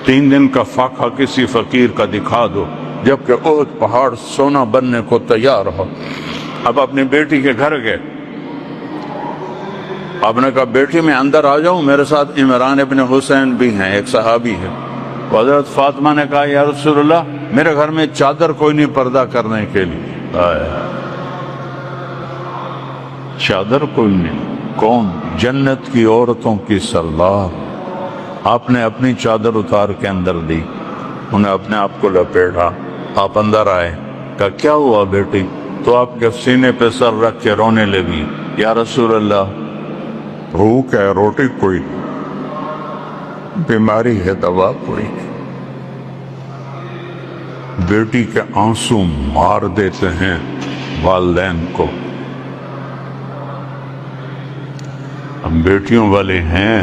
3 دن کا فاقہ کسی فقیر کا دکھا دو، جبکہ احد پہاڑ سونا بننے کو تیار ہو۔ اب اپنی بیٹی کے گھر گئے، آپ نے کہا بیٹی میں اندر آ جاؤں، میرے ساتھ عمران ابن حسین بھی ہیں، ایک صحابی ہے۔ حضرت فاطمہ نے کہا یا رسول اللہ میرے گھر میں چادر کوئی نہیں پردہ کرنے کے لیے، چادر کوئی نہیں۔ کون؟ جنت کی عورتوں کی سردار۔ آپ نے اپنی چادر اتار کے اندر دی، انہیں اپنے آپ کو لپیٹا، آپ اندر آئے، کہا کیا ہوا بیٹی؟ تو آپ کے سینے پہ سر رکھ کے رونے لگی، یا رسول اللہ بھوک ہے، روٹی کوئی نہیں، بیماری ہے، دوا کوئی نہیں۔ بیٹی کے آنسو مار دیتے ہیں والدین کو۔ ہم بیٹیوں والے ہیں،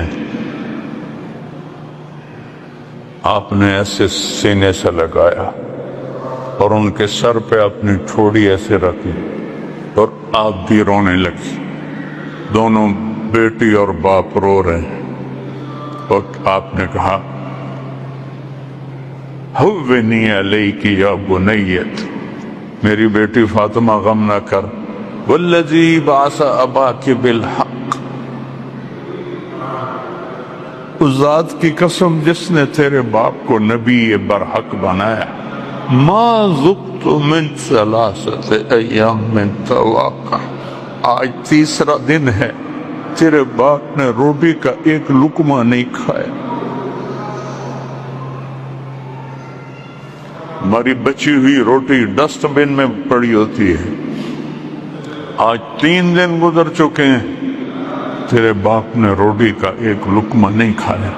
آپ نے ایسے سینے سے لگایا اور ان کے سر پہ اپنی ٹھوڑی ایسے رکھی اور آپ بھی رونے لگی۔ دونوں بیٹی اور باپ رو رہے ہیں اور آپ نے کہا ہوّنی علیک یا بنیت، میری بیٹی فاطمہ غم نہ کر، والذی بعث اباک بالحق، اس ذات کی قسم جس نے تیرے باپ کو نبی برحق بنایا، ما ذقت من ثلاثت ایام من تواقع، آج تیسرا دن ہے تیرے باپ نے روٹی کا ایک لقمہ نہیں کھایا۔ ہماری بچی ہوئی روٹی ڈسٹ بن میں پڑی ہوتی ہے، آج 3 دن گزر چکے ہیں، تیرے باپ نے روٹی کا ایک لقمہ نہیں کھایا۔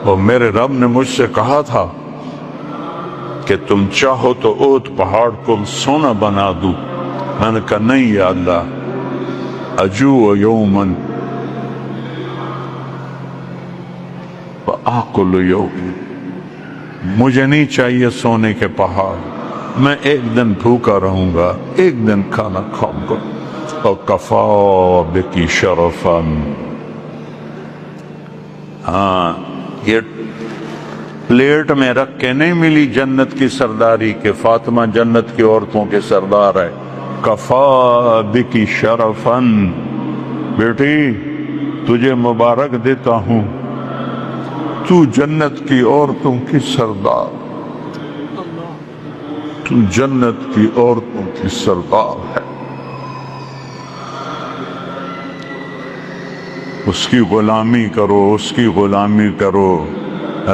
اور میرے رب نے مجھ سے کہا تھا کہ تم چاہو تو احد پہاڑ کو سونا بنا دوں، میں نے کہا نہیں یا اللہ، اجوع یومن وآکل یوم، مجھے نہیں چاہیے سونے کے پہاڑ، میں ایک دن بھوکا رہوں گا، ایک دن کھانا کھاؤں گا۔ اور کفا بکی شرفا، ہاں یہ پلیٹ میں رکھ کے نہیں ملی جنت کی سرداری کہ فاطمہ جنت کی عورتوں کے سردار ہے۔ کفا بکی شرفا، بیٹی تجھے مبارک دیتا ہوں، تو جنت کی عورتوں کی سردار، تو جنت کی عورتوں کی سردار ہے۔ اس کی غلامی کرو، اس کی غلامی کرو،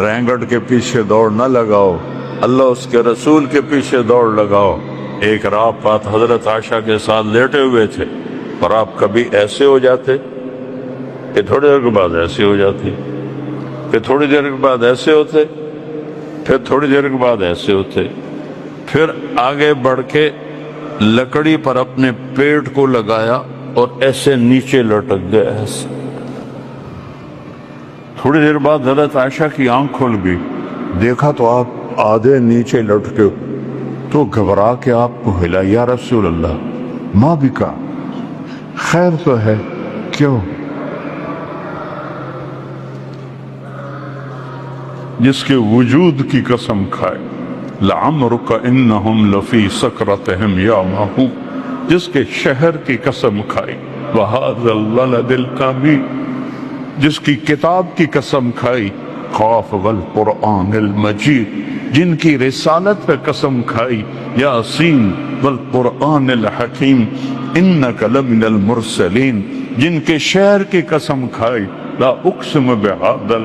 رینگٹ کے پیچھے دوڑ نہ لگاؤ، اللہ اس کے رسول کے پیچھے دوڑ لگاؤ۔ ایک رات بات حضرت عائشہ کے ساتھ لیٹے ہوئے تھے اور آپ کبھی ایسے ہو جاتے کہ تھوڑی دیر کے بعد ایسے ہو جاتے، پھر تھوڑی دیر کے بعد ایسے ہوتے، پھر تھوڑی دیر کے بعد ایسے ہوتے، پھر آگے بڑھ کے لکڑی پر اپنے پیٹ کو لگایا اور ایسے نیچے لٹک گئے ایسے۔ تھوڑی دیر بعد حضرت عائشہ کی آنکھ کھل گئی، دیکھا تو آپ آدھے نیچے لٹکے، تو گھبرا کے آپ کو ہلا، یا رسول اللہ ماں بھی کہا خیر تو ہے، کیوں؟ جس کے وجود کی قسم کھائے، لعمرک انہم لفی سکرتہم یعمہون، جس کے شہر کی قسم کھائی، وہذا البلد الامین، جس کی کتاب کی قسم کھائی، قاف والقرآن المجید، جن کی رسالت پہ قسم کھائی، یاسین والقرآن الحکیم انک لمن المرسلین، جن کے شہر کی قسم کھائی، لا اقسم بہذا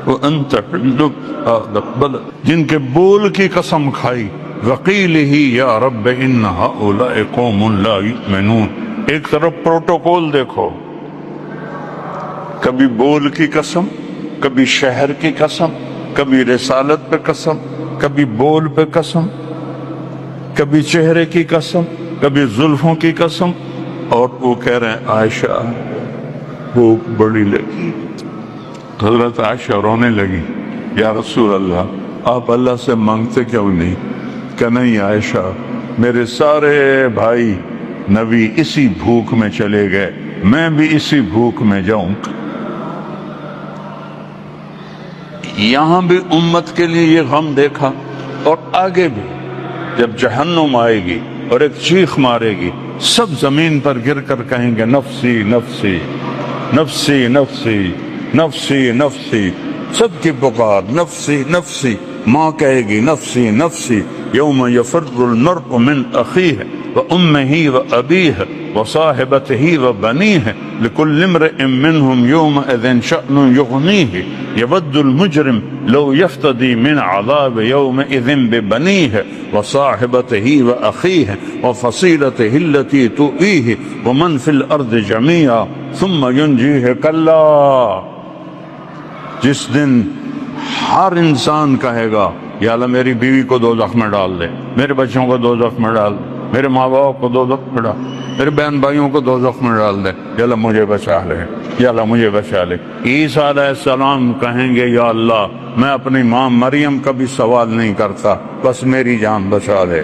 وانت حل بہذا البلد، جن کے بول کی قسم کھائی، وقیلہ یا رب ان ہؤلاء قوم لا یؤمنون۔ ایک طرف پروٹوکول دیکھو، کبھی بول کی قسم، کبھی شہر کی قسم، کبھی رسالت پہ قسم، کبھی بول پہ قسم، کبھی چہرے کی قسم، کبھی زلفوں کی قسم، اور وہ کہہ رہے ہیں عائشہ بھوک بڑی لگی۔ حضرت عائشہ رونے لگی، یا رسول اللہ آپ اللہ سے مانگتے کیوں نہیں؟ کہ نہیں عائشہ، میرے سارے بھائی نبی اسی بھوک میں چلے گئے، میں بھی اسی بھوک میں جاؤں۔ یہاں بھی امت کے لیے یہ غم دیکھا، اور آگے بھی جب جہنم آئے گی اور ایک چیخ مارے گی، سب زمین پر گر کر کہیں گے نفسی نفسی نفسی نفسی نفسی نفسی، سب کی پکار نفسی نفسی۔ ماں کہے گی نفسی نفسی، یوم یفر المرء من اخیہ وامہ وابیہ وصاحبتہ وبنیہ لکل امرئ منہم یومئذ شأن یغنیہ یود المجرم لو یفتدی من عذاب یومئذ ببنیہ وصاحبتہ واخیہ وفصیلتہ التی تؤویہ ومن فی الارض جمیعا ثم ینجیہ کلا۔ جس دن ہر انسان کہے گا یا اللہ میری بیوی کو دوزخ میں ڈال دے، میرے بچوں کو دوزخ میں ڈال دے، میرے ماں باپ کو دوزخ میں ڈال، میرے بہن بھائیوں کو دوزخ میں ڈال دے، یا اللہ مجھے بچا لے، یا اللہ مجھے بچا لے۔ عیسیٰ علیہ السلام کہیں گے یا اللہ میں اپنی ماں مریم کا بھی سوال نہیں کرتا، بس میری جان بچا لے۔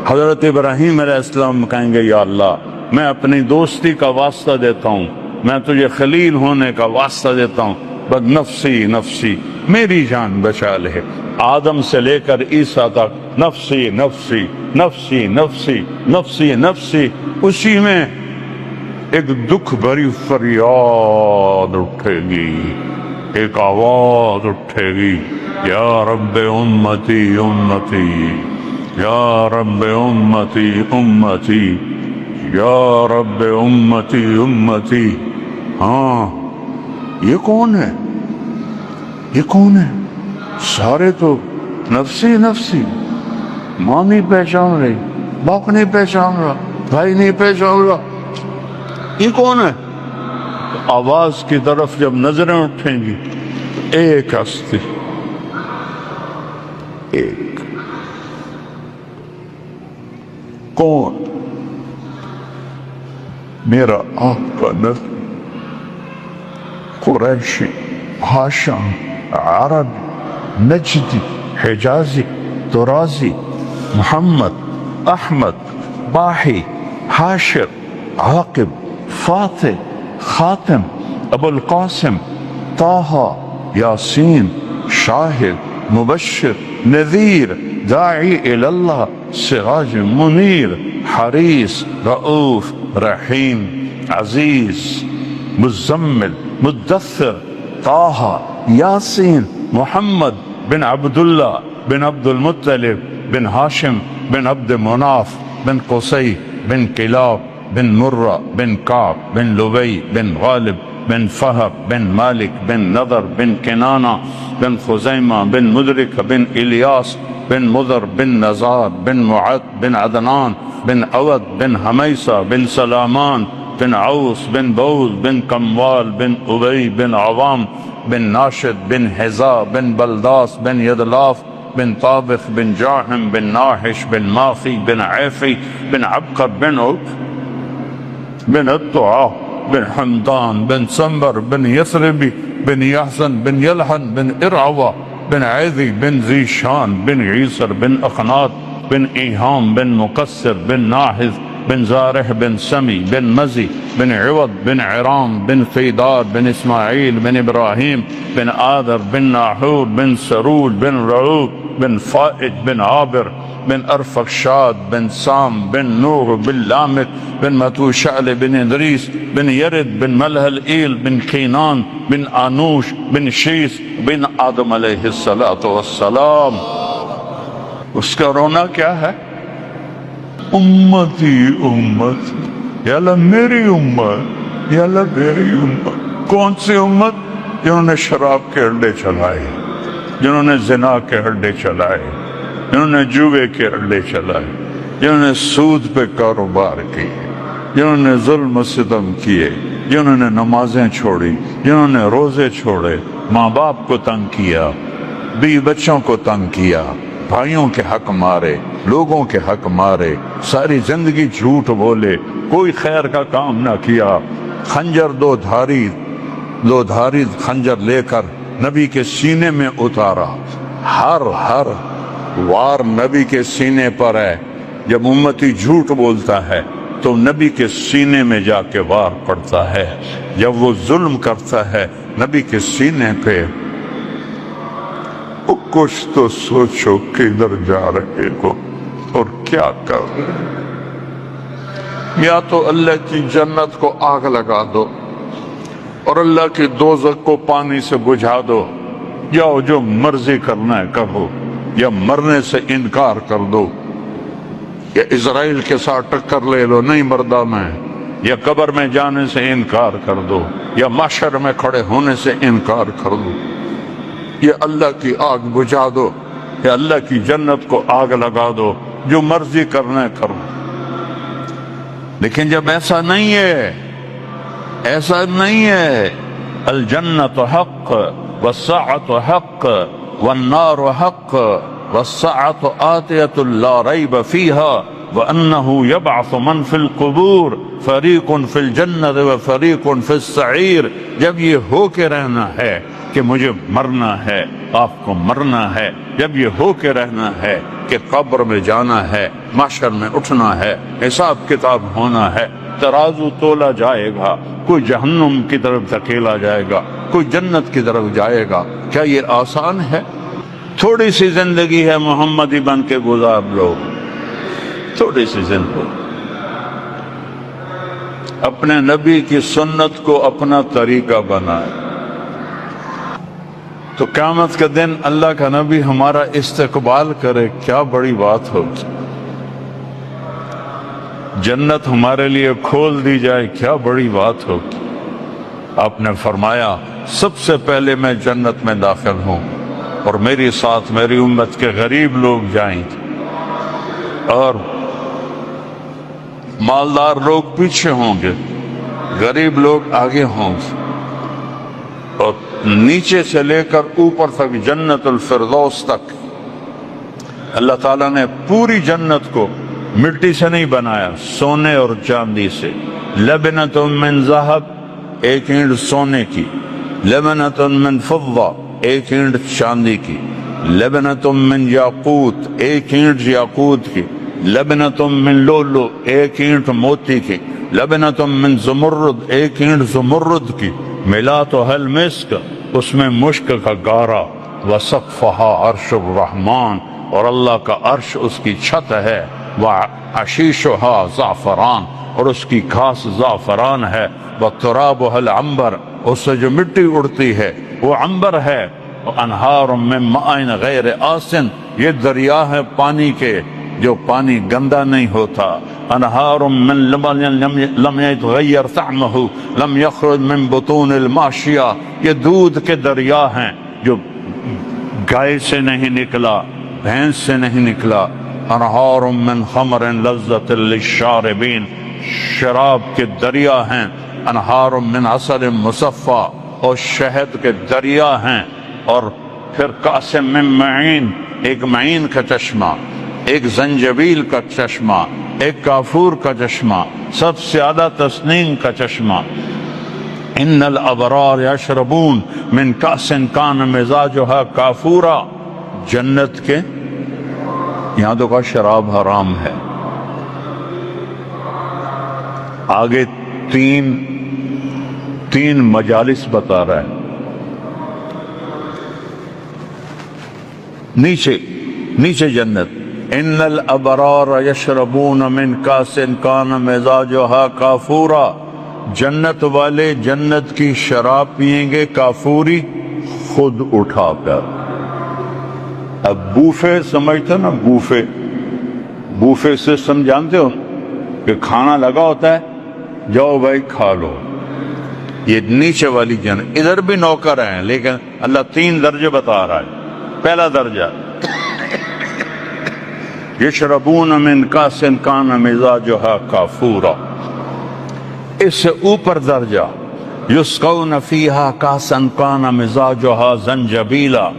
حضرت ابراہیم علیہ السلام کہیں گے یا اللہ میں اپنی دوستی کا واسطہ دیتا ہوں، میں تجھے خلیل ہونے کا واسطہ دیتا ہوں، بس نفسی نفسی میری جان بچا لے۔ آدم سے لے کر عیسیٰ تک نفسی نفسی نفسی نفسی نفسی نفسی، اسی میں ایک دکھ بھری فریاد اٹھے گی، ایک آواز اٹھے گی، یا رب امتی امتی، یا رب امتی امتی، یا رب امتی امتی۔ ہاں یہ کون ہے؟ یہ کون ہے؟ سارے تو نفسی نفسی، ماں نہیں پہچان رہی، باپ نہیں پہچان رہا، بھائی نہیں پہچان رہا، یہ کون ہے؟ آواز کی طرف جب نظریں اٹھیں گی، ایک ہستی، ایک کون؟ میرا آپ کا نبی، قریشی، ہاشم، عرب، نجدی، حجازی، درازی، محمد، احمد، باحی، حاشر، عاقب، فاتح، خاتم، ابو القاسم، طه، یاسین، شاہد، مبشر، نذیر، داعی اللہ، سراج منیر، حریص، رؤوف، رحیم، عزیز، مزمل، مدثر، طه، یاسین، محمد بن عبداللہ بن عبد المطلب بن ہاشم بن عبد مناف بن قصی بن کلاب بن مرہ بن کعب بن لبی بن غالب بن فہر بن مالک بن نضر بن کنانہ بن خزیمہ بن مدرک بن الیاس بن مضر بن نزار بن معد بن عدنان بن عود بن حمیسہ بن سلامان بن عوس بن بوز بن کموال بن ابی بن عوام بن ناشد بن حذا بن بلداس بن یدلاف بن طابخ بن جاحم بن ناحش بن ماخی بن عیفی بن عبقر بن بن الطعا بن حمدان بن سنبر بن یثربی بن یحسن بن یلحن بن ارعوہ بن عیذی بن ذیشان بن عیسر بن اخنات بن ایہام بن مقصر بن ناحذ بن زارح بن سمی بن مزی بن عوض بن عرام بن فیدار بن اسماعیل بن ابراہیم بن آدر بن ناحور بن سرول بن رعوب بن فائج بن عابر بن ارفخشاد بن سام بن نوح بن لامت بن متوشعل بن ادریس بن یرد بن ملہل ایل بن کینان بن آنوش بن شیس بن آدم علیہ السلام۔ اس کا رونا کیا ہے؟ امتی امت، یا اللہ میری امت، یا اللہ میری امت۔ کون سی امت؟ جنہوں نے شراب کے اڈے چلائے، جنہوں نے زنا کے اڈے چلائے، جنہوں نے جوے کے اڈے چلائے، جنہوں نے سود پہ کاروبار کیے، جنہوں نے ظلم و ستم کیے، جنہوں نے نمازیں چھوڑی، جنہوں نے روزے چھوڑے، ماں باپ کو تنگ کیا، بیوی بچوں کو تنگ کیا، بھائیوں کے حق مارے، لوگوں کے حق مارے، ساری زندگی جھوٹ بولے، کوئی خیر کا کام نہ کیا، خنجر دو دھاری خنجر لے کر نبی کے سینے میں اتارا۔ ہر وار نبی کے سینے پر ہے۔ جب امتی جھوٹ بولتا ہے تو نبی کے سینے میں جا کے وار پڑتا ہے، جب وہ ظلم کرتا ہے نبی کے سینے پہ کچھ تو سوچو کدھر جا رہے ہو اور کیا کر رہے ہو۔ یا تو اللہ کی جنت کو آگ لگا دو اور اللہ کی دوزخ کو پانی سے بجھا دو، یا جو مرضی کرنا ہے کرو، یا مرنے سے انکار کر دو، یا اسرائیل کے ساتھ ٹکر لے لو نہیں مردہ میں، یا قبر میں جانے سے انکار کر دو، یا محشر میں کھڑے ہونے سے انکار کر دو، یا اللہ کی آگ بجھا دو، یا اللہ کی جنت کو آگ لگا دو، جو مرضی کرنا ہے کرو۔ لیکن جب ایسا نہیں ہے، ایسا نہیں ہے، الجنت حق والساعۃ حق والنار حق والساعۃ آتیۃ لا ریب فیہا وانہ یبعث من فی القبور فریق فی الجنت وفریق فی السعیر۔ جب یہ ہو کے رہنا ہے کہ مجھے مرنا ہے، آپ کو مرنا ہے، جب یہ ہو کے رہنا ہے کہ قبر میں جانا ہے، محشر میں اٹھنا ہے، حساب کتاب ہونا ہے، ترازو تولا جائے گا، کوئی جہنم کی طرف دھکیلا جائے گا، کوئی جنت کی طرف جائے گا، کیا یہ آسان ہے؟ تھوڑی سی زندگی ہے، محمدی بن کے گزار لو، تھوڑی سی زندگی، اپنے نبی کی سنت کو اپنا طریقہ بنائے، تو قیامت کے دن اللہ کا نبی ہمارا استقبال کرے، کیا بڑی بات ہوگی۔ جنت ہمارے لیے کھول دی جائے، کیا بڑی بات ہوگی۔ آپ نے فرمایا سب سے پہلے میں جنت میں داخل ہوں اور میری ساتھ میری امت کے غریب لوگ جائیں گے، اور مالدار لوگ پیچھے ہوں گے، غریب لوگ آگے ہوں گے، اور نیچے سے لے کر اوپر تک جنت الفردوس تک اللہ تعالیٰ نے پوری جنت کو مٹی سے نہیں بنایا، سونے اور چاندی سے۔ لبنۃ من ذہب، ایک اینٹ سونے کی، لبنۃ من فضہ، ایک اینٹ چاندی کی، لبنۃ من یاقوت، ایک اینٹ یاقوت کی، لبنۃ من لؤلؤ، ایک اینٹ موتی کی، لبنۃ من زمرد، ایک اینٹ زمرد کی، ملاتھا المسک، اس میں مشک کا گارا، وسقفھا عرش الرحمن، اور اللہ کا عرش اس کی چھت ہے، وعشیشھا زعفران، اور اس کی گھاس زعفران ہے، وترابھا العنبر، اس سے جو مٹی اڑتی ہے وہ عنبر ہے، وانہار من ماء غیر آسن، یہ دریا ہے پانی کے جو پانی گندا نہیں ہوتا، انہار من لبن لم يتغیر طعمہ لم یخرج من بطون الماشیہ، یہ دودھ کے دریا ہیں جو گائے سے نہیں نکلا، بھینس سے نہیں نکلا، انہار من خمر لذت للشاربین، شراب کے دریا ہیں، انہار من عسل مصفى، اور شہد کے دریا ہیں، اور پھر کاس من معین، ایک معین کا چشمہ، ایک زنجبیل کا چشمہ، ایک کافور کا چشمہ، سب سے زیادہ تسنیم کا چشمہ۔ ان الابرار یشربون من کأس کان مزاجھا کافورا، جنت کے یہاں تو کا شراب حرام ہے۔ آگے تین مجالس بتا رہا ہے، نیچے جنت، ان الابرار یشربون من کاس کان مزاجھا کافورا، جنت والے جنت کی شراب پیئیں گے کافوری، خود اٹھا کر۔ اب بوفے سمجھتے نا، بوفے سسٹم جانتے ہو کہ کھانا لگا ہوتا ہے، جاؤ بھائی کھا لو، یہ نیچے والی جنت۔ ادھر بھی نوکر ہیں لیکن اللہ 3 درجے بتا رہا ہے۔ پہلا درجہ یشربون من کاس کان مزاجھا کافورا، اس سے اوپر درجہ یسقون فیہا کاسا کان مزاجھا زنجبیلا،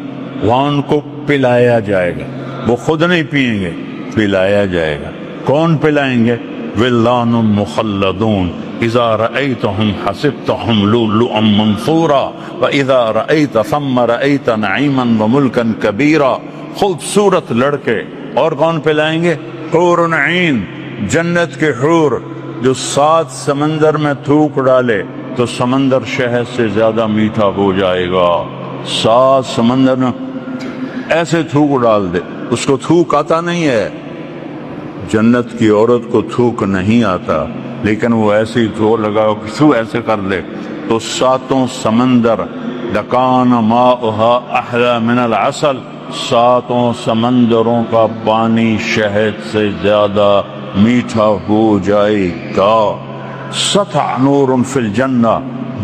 وہاں ان کو پلایا جائے گا، وہ خود نہیں پیئیں گے، پلایا جائے گا۔ کون پلائیں گے؟ ولدان مخلدون اذا رأیتهم حسبتهم لؤلؤا منثورا واذا رأیت ثم رأیت نعیما وملکا کبیرا، خوبصورت لڑکے۔ اور کون پلائیں گے؟ حور عین، جنت کے حور جو 7 سمندر میں تھوک ڈالے تو سمندر شہد سے زیادہ میٹھا ہو جائے گا۔ 7 سمندر میں ایسے تھوک ڈال دے. اس کو تھوک آتا نہیں ہے، جنت کی عورت کو تھوک نہیں آتا، لیکن وہ ایسے ہی تھو لگا کسو ایسے کر دے تو ساتوں سمندر لکان ماؤها احلی من العسل، ساتوں سمندروں کا پانی شہد سے زیادہ میٹھا ہو جائے گا. سطع نور فی الجنہ،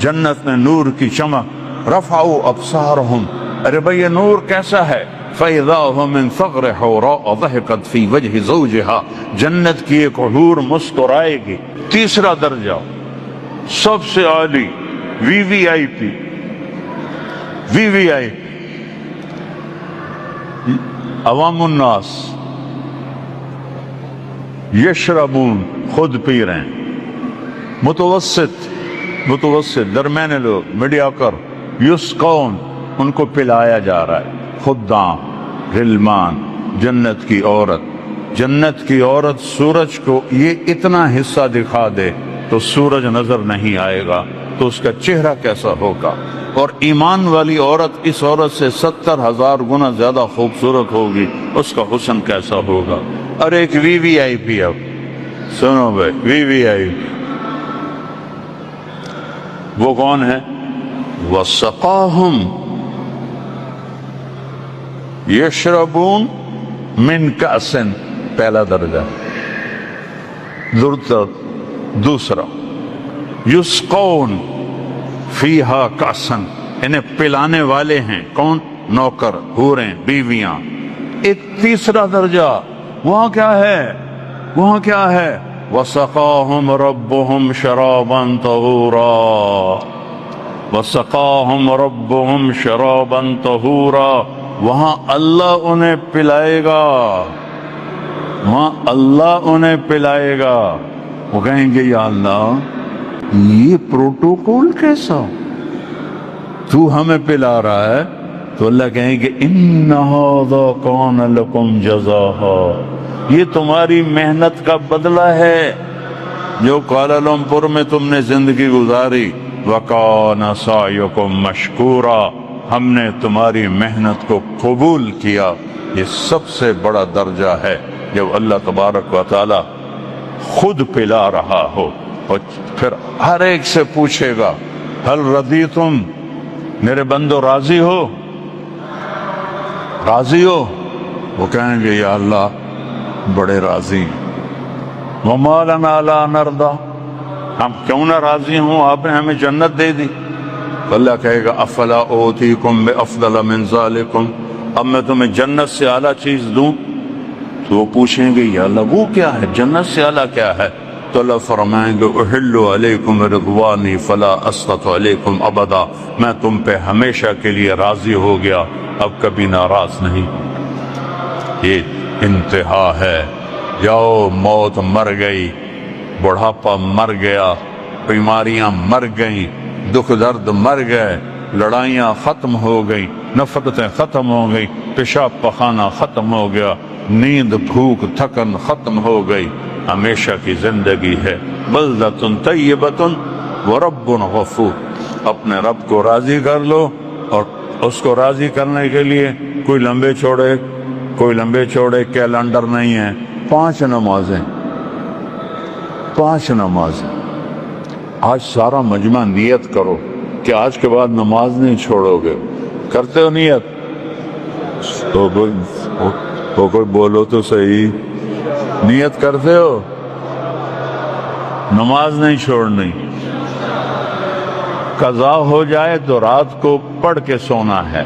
جنت میں نور کی چمک. رفعوا ابصارهم، ارے بھئی یہ نور کیسا ہے؟ فَإِذَا هُمْ مِنْ ثَغْرِ حَوْرَاءَ ضَحِكَتْ فِي وَجْهِ زَوْجِهَا، جنت کی ایک حور مسکرائے گی. تیسرا درجہ سب سے عالی، وی وی آئی پی، وی وی آئی پی. عوام الناس یشربون، خود پی رہے ہیں. متوسط درمیانے لوگ، میڈیاکر. یسقون، ان کو پلایا جا رہا ہے. خدام، غلمان. جنت کی عورت، جنت کی عورت سورج کو یہ اتنا حصہ دکھا دے تو سورج نظر نہیں آئے گا، تو اس کا چہرہ کیسا ہوگا؟ اور ایمان والی عورت اس عورت سے 70,000 گنا زیادہ خوبصورت ہوگی، اس کا حسن کیسا ہوگا؟ اور ایک وی وی آئی پی، اب سنو بھائی، وی وی آئی پی وہ کون ہے؟ وَسَقَاهُمْ یشربون من کأسن، پہلا درجہ. دوسرا یسقون فیہا کأسن، انہیں پلانے والے ہیں کون؟ نوکر، حوریں، بیویاں. ایک تیسرا درجہ وہاں کیا ہے؟ وہاں کیا ہے؟ وَسَقَاهُمْ رَبُّهُمْ شَرَابًا طَهُورًا، وَسَقَاهُمْ رَبُّهُمْ شَرَابًا طَهُورًا. وہاں اللہ انہیں پلائے گا، وہاں اللہ انہیں پلائے گا. وہ کہیں گے یا اللہ یہ پروٹوکول کیسا، تو ہمیں پلا رہا ہے؟ تو اللہ کہیں گے ان ھذا کان لکم جزاء، یہ تمہاری محنت کا بدلہ ہے جو کوالالمپور میں تم نے زندگی گزاری. وکان سعیکم مشکورا، ہم نے تمہاری محنت کو قبول کیا. یہ سب سے بڑا درجہ ہے جب اللہ تبارک و تعالی خود پلا رہا ہو، اور پھر ہر ایک سے پوچھے گا ہل رضیتم، میرے بندو راضی ہو؟ راضی ہو؟ وہ کہیں گے یا اللہ بڑے راضی. وما لنا لا نرضى، ہم کیوں نہ راضی ہوں، آپ نے ہمیں جنت دے دی. اللہ کہے گا افلا اوتیکم بافضل من ذالکم، اب میں تمہیں جنت سے اعلیٰ چیز دوں؟ تو وہ پوچھیں گے یا اللہ وہ کیا ہے، جنت سے اعلیٰ کیا ہے؟ تو اللہ فرمائیں گے احل علیکم رضوانی فلا اسخط علیکم ابدا، میں تم پہ ہمیشہ کے لیے راضی ہو گیا، اب کبھی ناراض نہیں. یہ انتہا ہے. جاؤ، موت مر گئی، بڑھاپا مر گیا، بیماریاں مر گئیں، دکھ درد مر گئے، لڑائیاں ختم ہو گئی، نفرتیں ختم ہو گئی، پیشاب پخانہ ختم ہو گیا، نیند بھوک تھکن ختم ہو گئی. ہمیشہ کی زندگی ہے. بلدۃ طیبۃ ورب غفور، اپنے رب کو راضی کر لو، اور اس کو راضی کرنے کے لیے کوئی لمبے چوڑے کیلنڈر نہیں ہے. 5 نمازیں، 5 نمازیں. آج سارا مجمع نیت کرو کہ آج کے بعد نماز نہیں چھوڑو گے. کرتے ہو نیت؟ تو کوئی بولو تو صحیح، نیت کرتے ہو؟ نماز نہیں چھوڑنی. قضا ہو جائے تو رات کو پڑھ کے سونا ہے،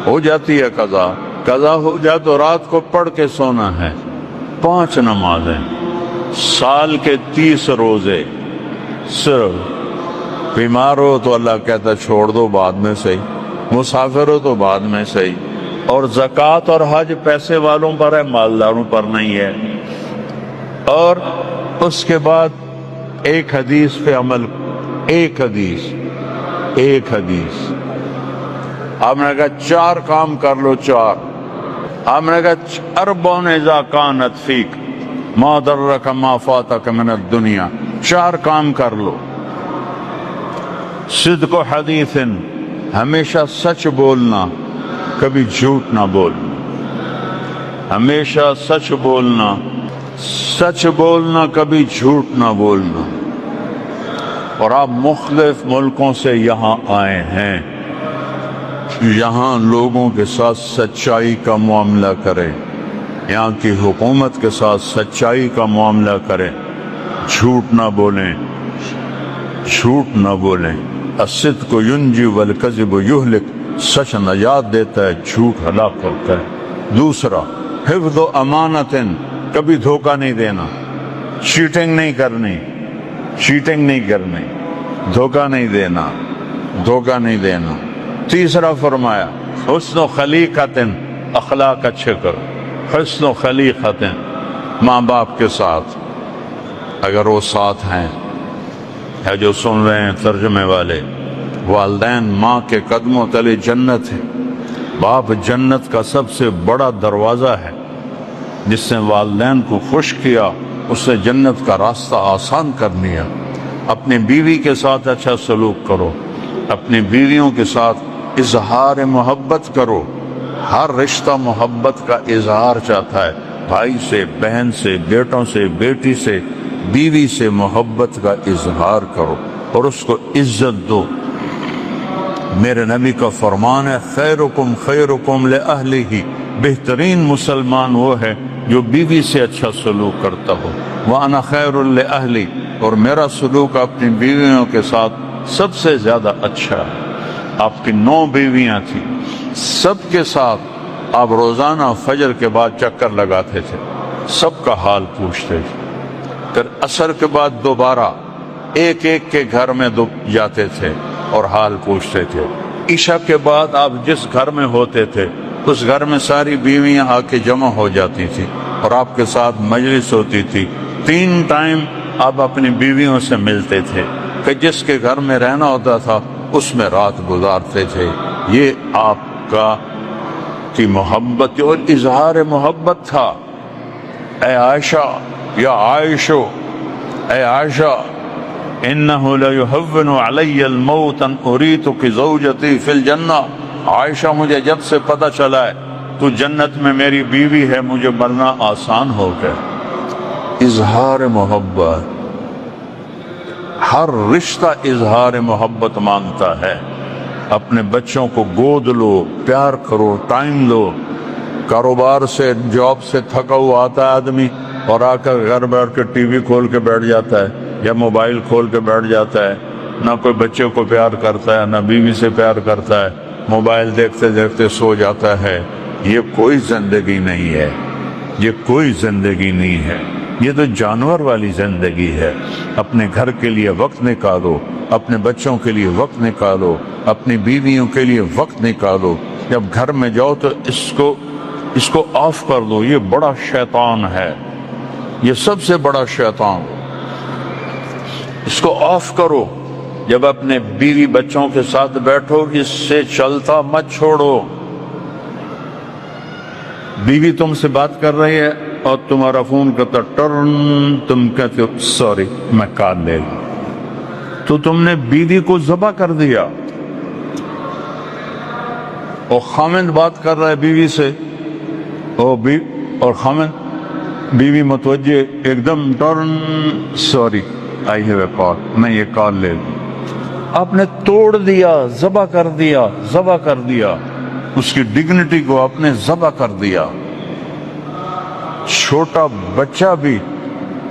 ہو جاتی ہے قضا، قضا ہو جائے تو رات کو پڑھ کے سونا ہے. 5 نمازیں، سال کے 30 روزے. صرف بیمار ہو تو اللہ کہتا چھوڑ دو بعد میں صحیح، مسافر ہو تو بعد میں صحیح. اور زکوٰۃ اور حج پیسے والوں پر ہے، مالداروں پر نہیں ہے. اور اس کے بعد ایک حدیث پہ عمل، ایک حدیث آپ نے کہا 4 کام کر لو. 4 آپ نے کہا 4 اذا کانت فیک ما ضرک ما فاتک من الدنیا. 4 کام کر لو. صدق حدیث، ہمیشہ سچ بولنا. کبھی جھوٹ نہ بولنا، ہمیشہ سچ بولنا، سچ بولنا، کبھی جھوٹ نہ بولنا۔ اور آپ مختلف ملکوں سے یہاں آئے ہیں، یہاں لوگوں کے ساتھ سچائی کا معاملہ کریں، یہاں کی حکومت کے ساتھ سچائی کا معاملہ کریں، جھوٹ نہ بولیں، جھوٹ نہ بولیں۔ الصدق ینجی والکذب یہلک، سچ نجات دیتا ہے، جھوٹ ہلاک کرتا ہے۔ دوسرا، حفظ و امانت، کبھی دھوکہ نہیں دینا، چیٹنگ نہیں کرنی، چیٹنگ نہیں کرنی، دھوکہ نہیں دینا، دھوکہ نہیں دینا۔ تیسرا فرمایا حسن و خلیقت، اخلاق اچھے کرو، حسن و خلیقت، ماں باپ کے ساتھ اگر وہ ساتھ ہیں، ہے جو سن رہے ہیں ترجمے والے، والدین ماں کے قدموں تلے جنت ہے، باپ جنت کا سب سے بڑا دروازہ ہے، جس نے والدین کو خوش کیا اس نے جنت کا راستہ آسان کر لیا۔ اپنی بیوی کے ساتھ اچھا سلوک کرو، اپنی بیویوں کے ساتھ اظہار محبت کرو۔ ہر رشتہ محبت کا اظہار چاہتا ہے، بھائی سے، بہن سے، بیٹوں سے، بیٹی سے، بیوی سے محبت کا اظہار کرو اور اس کو عزت دو۔ میرے نبی کا فرمان ہے خیرکم خیرکم لأہلہ، بہترین مسلمان وہ ہے جو بیوی سے اچھا سلوک کرتا ہو۔ وَأَنَا خَيْرٌ لِأَهْلِي، اور میرا سلوک اپنی بیویوں کے ساتھ سب سے زیادہ اچھا ہے۔ آپ کی 9 بیویاں تھیں، سب کے ساتھ آپ روزانہ فجر کے بعد چکر لگاتے تھے، سب کا حال پوچھتے تھے، پھر عصر کے بعد دوبارہ ایک ایک کے گھر میں جاتے تھے اور حال پوچھتے تھے۔ عشاء کے بعد آپ جس گھر میں ہوتے تھے اس گھر میں ساری بیویاں آ کے جمع ہو جاتی تھی اور آپ کے ساتھ مجلس ہوتی تھی۔ 3 ٹائم آپ اپنی بیویوں سے ملتے تھے کہ جس کے گھر میں رہنا ہوتا تھا اس میں رات گزارتے تھے۔ یہ آپ کا کی محبت اور اظہار محبت تھا۔ اے عائشہ، یا عائشو، اے عائشہ، انہو لیہون علی الموت ان اریتک زوجتی فی الجنہ، عائشہ مجھے جب سے پتہ چلا ہے تو جنت میں میری بیوی ہے، مجھے مرنا آسان ہو گیا۔ اظہار محبت، ہر رشتہ اظہار محبت مانگتا ہے۔ اپنے بچوں کو گود لو، پیار کرو، ٹائم دو۔ کاروبار سے، جاب سے تھکا ہوا آتا ہے آدمی اور آ کر گھر بیٹھ کے ٹی وی کھول کے بیٹھ جاتا ہے یا موبائل کھول کے بیٹھ جاتا ہے، نہ کوئی بچے کو پیار کرتا ہے، نہ بیوی سے پیار کرتا ہے، موبائل دیکھتے دیکھتے سو جاتا ہے۔ یہ کوئی زندگی نہیں ہے، یہ کوئی زندگی نہیں ہے، یہ تو جانور والی زندگی ہے۔ اپنے گھر کے لیے وقت نکالو، اپنے بچوں کے لیے وقت نکالو، اپنی بیویوں کے لیے وقت نکالو۔ جب گھر میں جاؤ تو اس کو آف کر دو، یہ بڑا شیطان ہے، یہ سب سے بڑا شیطان، اس کو آف کرو۔ جب اپنے بیوی بچوں کے ساتھ بیٹھو اس سے چلتا مت چھوڑو۔ بیوی تم سے بات کر رہی ہے اور تمہارا فون کرتا ٹرن، تم کہتے ہو سوری میں کال لے لوں، تو تم نے بیوی کو ذبح کر دیا۔ اور خامند بات کر رہا ہے بیوی سے اور خامند بیوی متوجہ ایک دم turn, sorry I have a call, میں یہ کال لے لوں۔ آپ نے توڑ دیا، ذبح کر دیا، ذبح کر دیا، اس کی ڈگنیٹی کو آپ نے ذبح کر دیا۔ چھوٹا بچہ بھی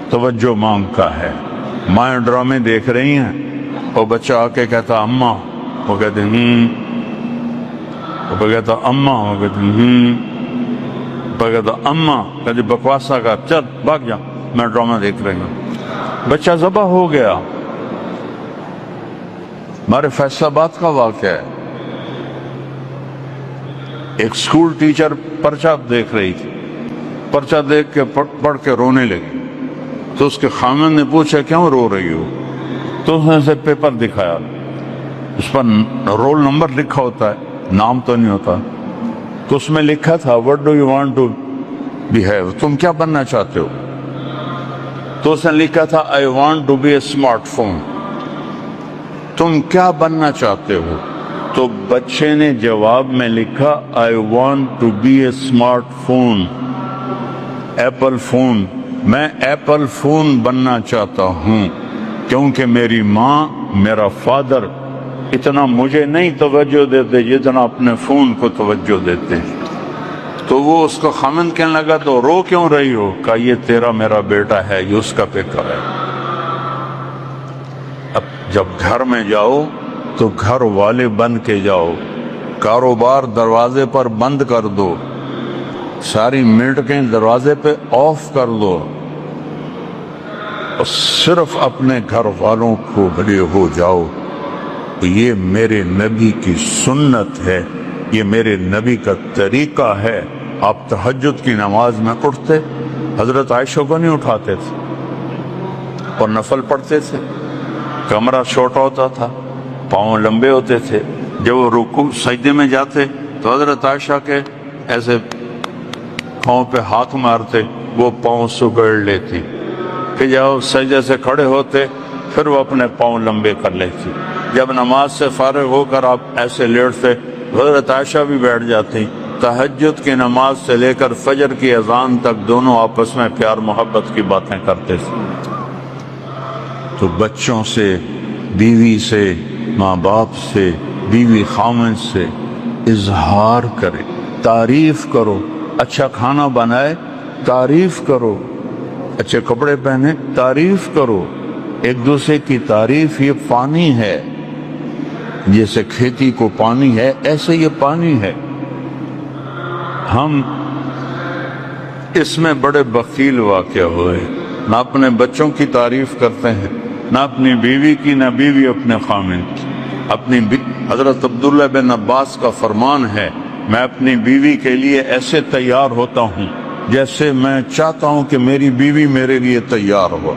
توجہ مانگتا ہے۔ مائیں ڈرامے دیکھ رہی ہیں اور بچہ آ کے کہتا اماں، وہ کہتے وہ کہتا اماں، وہ کہتے وہ کہتا اماں، کہتے بکواسا کا چل بھاگ جا، میں ڈرامہ دیکھ رہی ہوں۔ بچہ ذبح ہو گیا۔ ہمارے فیصل آباد کا واقعہ ہے، ایک سکول ٹیچر پرچہ دیکھ رہی تھی، پرچہ دیکھ کے پڑھ کے رونے لگی، تو اس کے خامن نے پوچھا کیوں رو رہی ہو؟ تو اس نے اسے پیپر دکھایا، اس پر رول نمبر لکھا ہوتا ہے، نام تو نہیں ہوتا، تو اس میں لکھا تھا what do you want to behave، تم کیا بننا چاہتے ہو؟ تو اس نے لکھا تھا I want to be a smart phone، تم کیا بننا چاہتے ہو؟ تو بچے نے جواب میں لکھا I want to be a smart phone, apple phone, میں ایپل فون بننا چاہتا ہوں، کیونکہ میری ماں، میرا فادر اتنا مجھے نہیں توجہ دیتے جتنا اپنے فون کو توجہ دیتے ہیں۔ تو وہ اس کو خامند کہنے لگا تو رو کیوں رہی ہو؟ کہا یہ تیرا میرا بیٹا ہے، یہ اس کا پیکر ہے۔ اب جب گھر میں جاؤ تو گھر والے بن کے جاؤ، کاروبار دروازے پر بند کر دو، ساری میٹنگیں دروازے پہ آف کر دو، اور صرف اپنے گھر والوں کو بھلے ہو جاؤ۔ یہ میرے نبی کی سنت ہے، یہ میرے نبی کا طریقہ ہے۔ آپ تہجد کی نماز میں اٹھتے، حضرت عائشہ کو نہیں اٹھاتے تھے اور نفل پڑھتے تھے، کمرہ چھوٹا ہوتا تھا، پاؤں لمبے ہوتے تھے، جب وہ رکوع سجدے میں جاتے تو حضرت عائشہ کے ایسے پاؤں پہ ہاتھ مارتے، وہ پاؤں سگڑ لیتی، پھر جب سجدے سے کھڑے ہوتے پھر وہ اپنے پاؤں لمبے کر لیتی۔ جب نماز سے فارغ ہو کر آپ ایسے لیٹتے، حضرت عائشہ بھی بیٹھ جاتی۔ تہجد کی نماز سے لے کر فجر کی اذان تک دونوں آپس میں پیار محبت کی باتیں کرتے تھے۔ تو بچوں سے، بیوی سے، ماں باپ سے، بیوی خامن سے اظہار کرے، تعریف کرو، اچھا کھانا بنائے تعریف کرو، اچھے کپڑے پہنے تعریف کرو۔ ایک دوسرے کی تعریف یہ پانی ہے، جیسے کھیتی کو پانی ہے ایسے یہ پانی ہے۔ ہم اس میں بڑے بخیل واقع ہوئے، نہ اپنے بچوں کی تعریف کرتے ہیں، نہ اپنی بیوی کی، نہ بیوی اپنے خامند کی۔ حضرت عبداللہ بن عباس کا فرمان ہے، میں اپنی بیوی کے لیے ایسے تیار ہوتا ہوں جیسے میں چاہتا ہوں کہ میری بیوی میرے لیے تیار ہو۔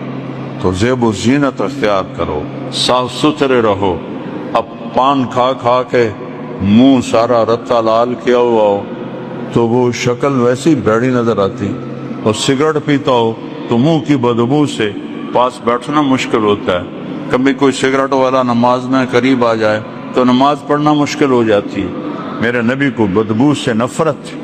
تو زیب و زینت اختیار کرو، صاف ستھرے رہو۔ اب پان کھا کھا کے منہ سارا رتا لال کیا ہوا ہو تو وہ شکل ویسی بیڑی نظر آتی، اور سگریٹ پیتا ہو تو منہ کی بدبو سے پاس بیٹھنا مشکل ہوتا ہے۔ کبھی کوئی سگریٹ والا نماز میں قریب آ جائے تو نماز پڑھنا مشکل ہو جاتی ہے۔ میرے نبی کو بدبو سے نفرت تھی۔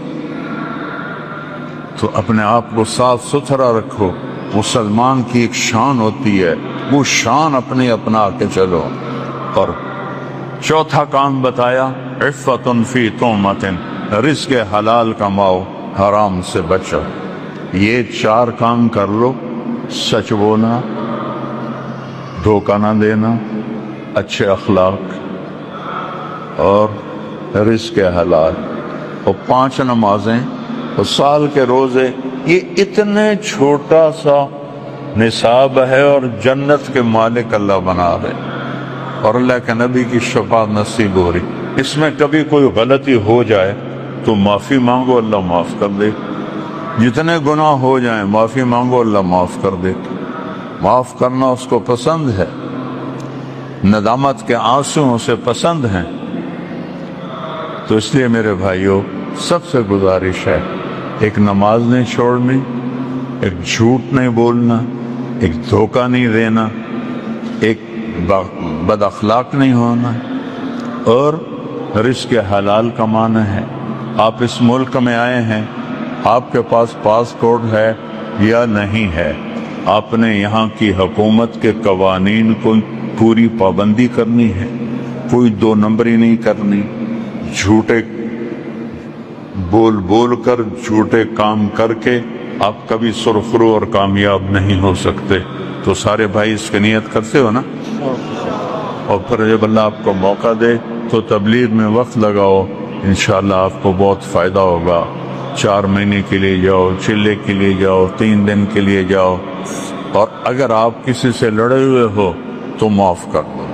تو اپنے آپ کو صاف ستھرا رکھو، مسلمان کی ایک شان ہوتی ہے، وہ شان اپنے اپنا کے چلو۔ اور چوتھا کام بتایا، عفت فی تہمت، رزق حلال کماؤ، حرام سے بچو۔ یہ 4 کام کر لو، سچ بولنا، دھوکہ نہ دینا، اچھے اخلاق اور رزق حلال، اور 5 نمازیں اور سال کے روزے۔ یہ اتنے چھوٹا سا نصاب ہے اور جنت کے مالک اللہ بنا رہے، اور اللہ کے نبی کی شفاعت نصیب ہو رہی۔ اس میں کبھی کوئی غلطی ہو جائے تو معافی مانگو، اللہ معاف کر دے۔ جتنے گناہ ہو جائیں معافی مانگو، اللہ معاف کر دے۔ معاف کرنا اس کو پسند ہے، ندامت کے آنسو اسے پسند ہیں۔ تو اس لیے میرے بھائیوں، سب سے گزارش ہے، ایک نماز نہیں چھوڑنی، ایک جھوٹ نہیں بولنا، ایک دھوکہ نہیں دینا، ایک بد اخلاق نہیں ہونا، اور رزق حلال کمانا ہے۔ آپ اس ملک میں آئے ہیں، آپ کے پاس پاسپورٹ ہے یا نہیں ہے، آپ نے یہاں کی حکومت کے قوانین کو پوری پابندی کرنی ہے، کوئی 2 نمبری نہیں کرنی، جھوٹے بول کر، جھوٹے کام کر کے آپ کبھی سرخرو اور کامیاب نہیں ہو سکتے۔ تو سارے بھائی اس کی نیت کرتے ہو نا؟ اور پھر جب اللہ آپ کو موقع دے تو تبلیغ میں وقت لگاؤ، انشاءاللہ آپ کو بہت فائدہ ہوگا۔ 4 مہینے کے لیے جاؤ، چلے کے لیے جاؤ، 3 دن کے لیے جاؤ، اور اگر آپ کسی سے لڑے ہوئے ہو تو معاف کر دو،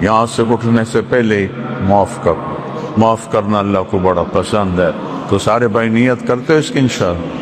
یہاں سے اٹھنے سے پہلے معاف کر دو۔ معاف کرنا اللہ کو بڑا پسند ہے۔ تو سارے بھائی نیت کرتے ہو اس کی انشاءاللہ؟